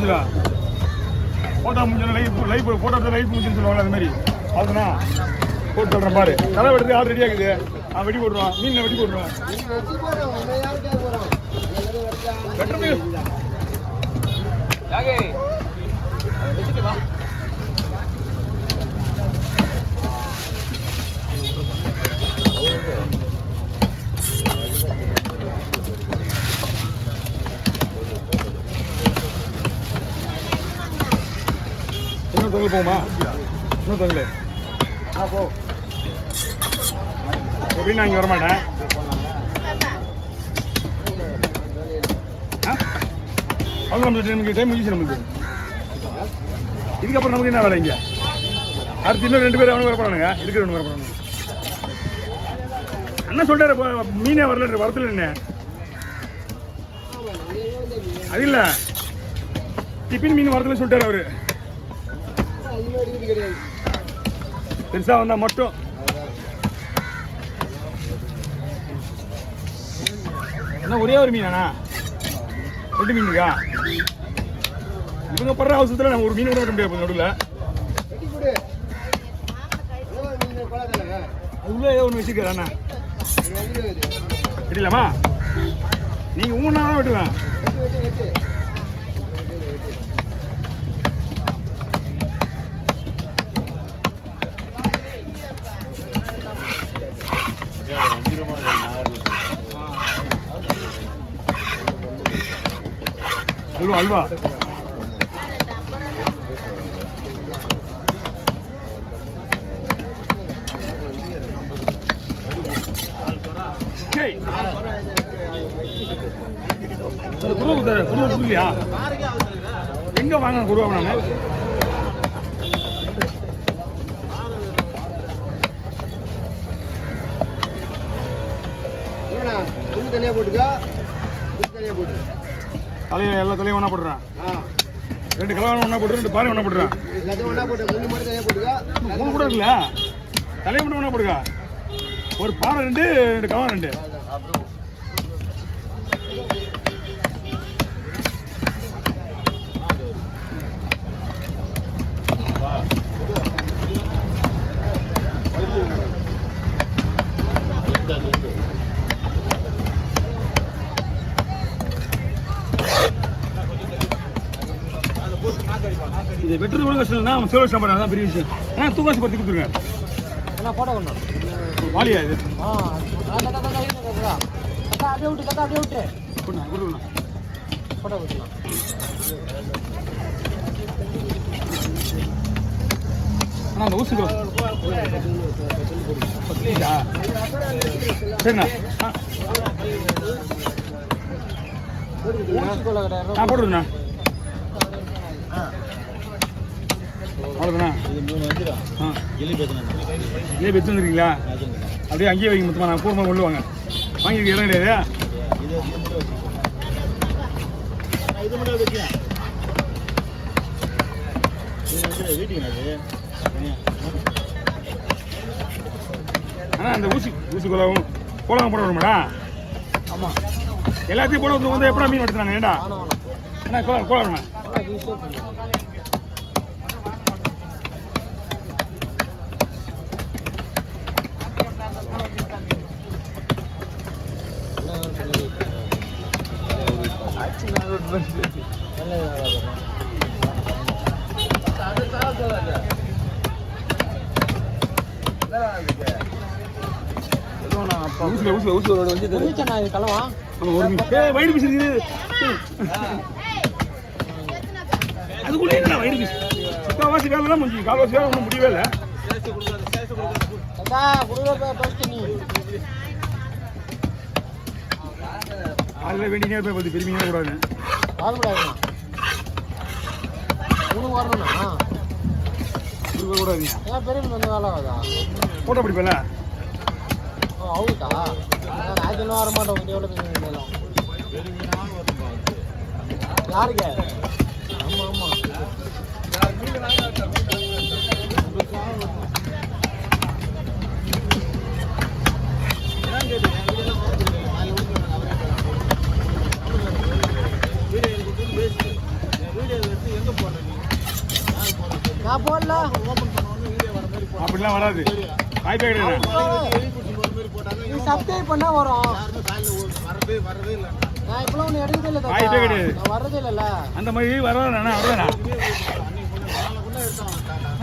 முடிஞ்சிடா photo முடிஞ்சோன்னா life photo life முடிஞ்சுன்னு சொல்லுவாங்க அது மாதிரி அதுனா போட்டு சொல்கிறேன் பாரு தலை வெட்டுறது ஆள் ரெடியாக இருக்குது நான் வெட்டி போட்டுருவான் மீன் வெட்டி போட்டுருவேன் வெட்டுறது இன்னும் தொங்கல் போகுமா இன்னும் தொங்கல் போ எப்படின்னு நான் இங்கே வரமாட்டேன் அவ்வளோ நம்ம டைம் முடிச்சு நம்மளுக்கு இதுக்கப்புறம் நமக்கு என்ன வேலை இங்கே அடுத்து இன்னும் 2 பேர் அவனுக்கு வரப்போறானுங்க இருக்கிற ஒன்று வரப்போறானுங்க அண்ணா சொல்லிட்டாரு மீனே வரல வரத்துல என்ன அது இல்லை டிஃபின் மீன் வரத்துல சொல்லிட்டாரு அவரு பெருசா வந்தா மட்டும் என்ன ஒரே ஒரு மீனாண்ணா 2 மீன் இருக்கா இவங்க படுற அவசரத்தில் நம்ம ஒரு மீன் கூட வெட்ட முடியாது நடுவில் அதுக்குள்ள ஏதோ ஒன்று வச்சுருக்காரு அண்ணா தெரியலாமா நீங்கள் உங்க தான் வெட்டுவேன் அல்வா அல்வா குருவா எங்க வாங்க குருவா நாங்க தனியா போட்டுக்கா தனியா போட்டு தலையை எல்லா தலையும் ஒன்றா போட்டுறேன் 2 கிலோ ஒன்றா போட்டு 2 பானை ஒன்றா போட்டுறேன் ஒன்றா போட்டு கொஞ்சம் மட்டும் தனியாக போட்டுக்கா மூணு கூட இருக்குல்ல தலையை மட்டும் ஒன்றா போட்டுக்கா ஒரு பானை 2 கவா 2 இது வெட்டுறது கூட கஷ்டம் இல்லைனா அவன் சேவை சாப்பாடு அதான் பெரிய விஷயம் ஆனால் தூக்காசி பற்றி கொடுத்துருங்க போட்டோ ஒன்று வாலியா இது அப்படியே விட்டு அப்படியே விட்டு கொடுண்ணா போட்டோ கொடுக்கலாம் ஆனால் அந்த ஊசி சரிண்ணா போட்டுருண்ணா அவ்வளோதாண்ணா இதே பெற்று வந்துருக்கீங்களா அப்படியே அங்கேயே வைங்க மொத்தமாக நான் பூர்வமாக கொண்டு வாங்க வாங்கிருக்க இடம் கிடையாது ஆனால் அந்த ஊசி கோலாவும் போட வருமாடா ஆமாம் எல்லாத்தையும் போட வந்து எப்படா மீன் எடுத்துறாங்க ஏண்டா என்ன கோலம் அதுக்குள்ளே வயிறு பீஸ் முக்கால்வாசி வேலைலாம் முடிஞ்சு கால்வாசி வேலை ஒன்றும் முடியவே இல்லை அதில் வேண்டினே போய் பார்த்து பெருமையாக கூடாது போட்டோ பிடிப்பல வர மாட்டோம் யாருக்கு ஆமா ஆமா வீடியோ நான் போடல. அப்படிலாம் வராது. வாய்ப்பே கிடையாது. நீ சப்ஸ்கிரைப் பண்ணா வரும். நான் இப்பெல்லாம் ஒன்று எடுக்கவே இல்லை. வாய்ப்பே கிடையாது. நான் வர்றதே இல்லைல்ல. அந்த மாதிரி வரவேண்ணா அவ்வளோதானா?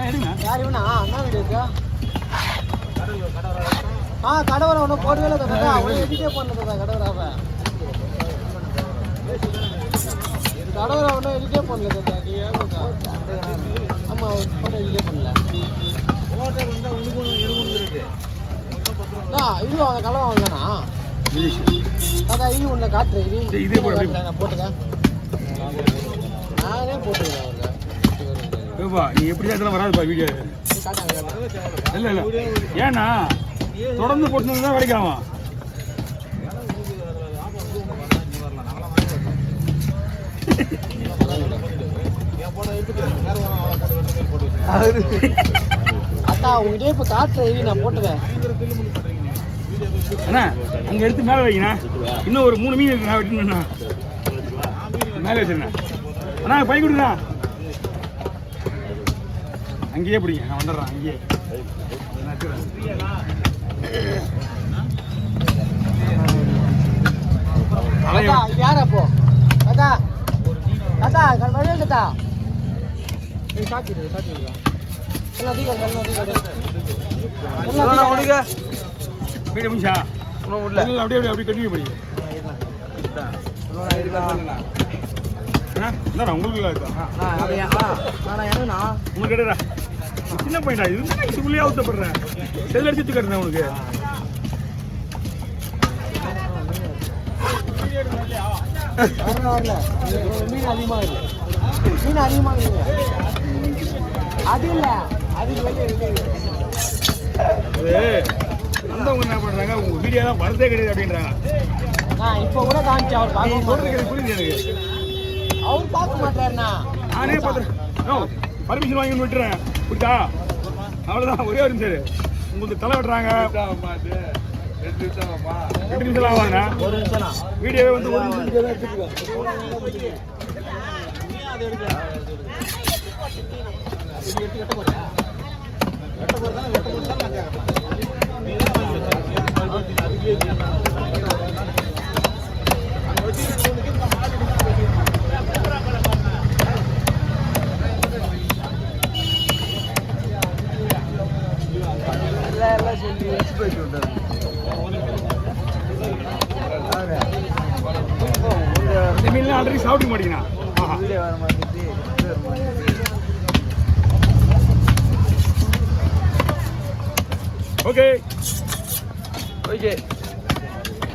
எடுங்க. யார் இவனா? என்ன வீடியோ இருக்கா? கடவுரை ஒன்றும் போடவே இல்லை தாத்தா. அவன் எடிட்டே பண்ணல தாத்தா. கடவுராவை ஒன்றும் எடிட்டே பண்ணல தாத்தா. நீ ஆமாம் ஃபோட்டோ எடிட்டே பண்ணல. இது அவங்க கலவை வாங்கண்ணா தாத்தா. இது ஒன்று காட்டுறேன். இதே போட்டு நான் போட்டுக்கேன். நானே போட்டுக்கிறேன் அவங்க. நீ எப்படி தான் வராதுப்பா வீடியோ. இல்லை இல்லை ஏன்னா தொடர்ந்து போட்டு தான் கிடைக்காமா. அத்தா உங்ககிட்ட இப்போ காட்டுறேன். நான் போட்டுக்கிறேன். அண்ணா அங்கே எடுத்து மேலே வைங்கண்ணா. இன்னும் ஒரு 3 மீன் இருக்குண்ணா. வெட்டணுண்ணா மேலே வச்சுருண்ணா. அண்ணா பை கொடுங்கண்ணா. அங்கேயே பிடிங்க. நான் வந்துடுறேன். அங்கேயே யார் அப்போ தாத்தா? தாத்தா கல்வழியா தாத்தா. நீ சாப்பிடு சாப்பிடுங்க. வீடு முடிச்சா அப்படியே அப்படியே கண்டினியூ பண்ணி உங்களுக்கு உங்களுக்கு கேட்டா சின்ன பையன்டா. இதுக்குள்ளேயே அவுத்தப்படுறேன். செல் அடிச்சு கட்டுறேன் உனக்கு. மீன் அதிகமாக இருக்கு. மீன் அதிகமாக இருக்குங்க. அது இல்லை அதுக்கு வந்தவங்க என்ன பண்றாங்க? உங்க வீடியோ தான் வரதே கிடையாது அப்படின்றாங்க. இப்போ கூட காமிச்சு அவர் பார்க்க சொல்றது புரியுது எனக்கு. அவர் பார்க்க மாட்டாருண்ணா. நானே பார்த்துறேன். பர்மிஷன் வாங்கி விட்டுறேன். புரியுதா? அவ்வளோதான். ஒரே ஒரு நிமிஷம் உங்களுக்கு தலை வெட்டுறாங்க. 2 நிமிஷம் ஆகுதுண்ணா. ஒரு நிமிஷம் வீடியோவே வந்து 1 நிமிஷம் எடுத்துக்கலாம். மீன்லாம் ஆல்ரெடி சாப்பிட மாட்டீங்கண்ணா. Okay okay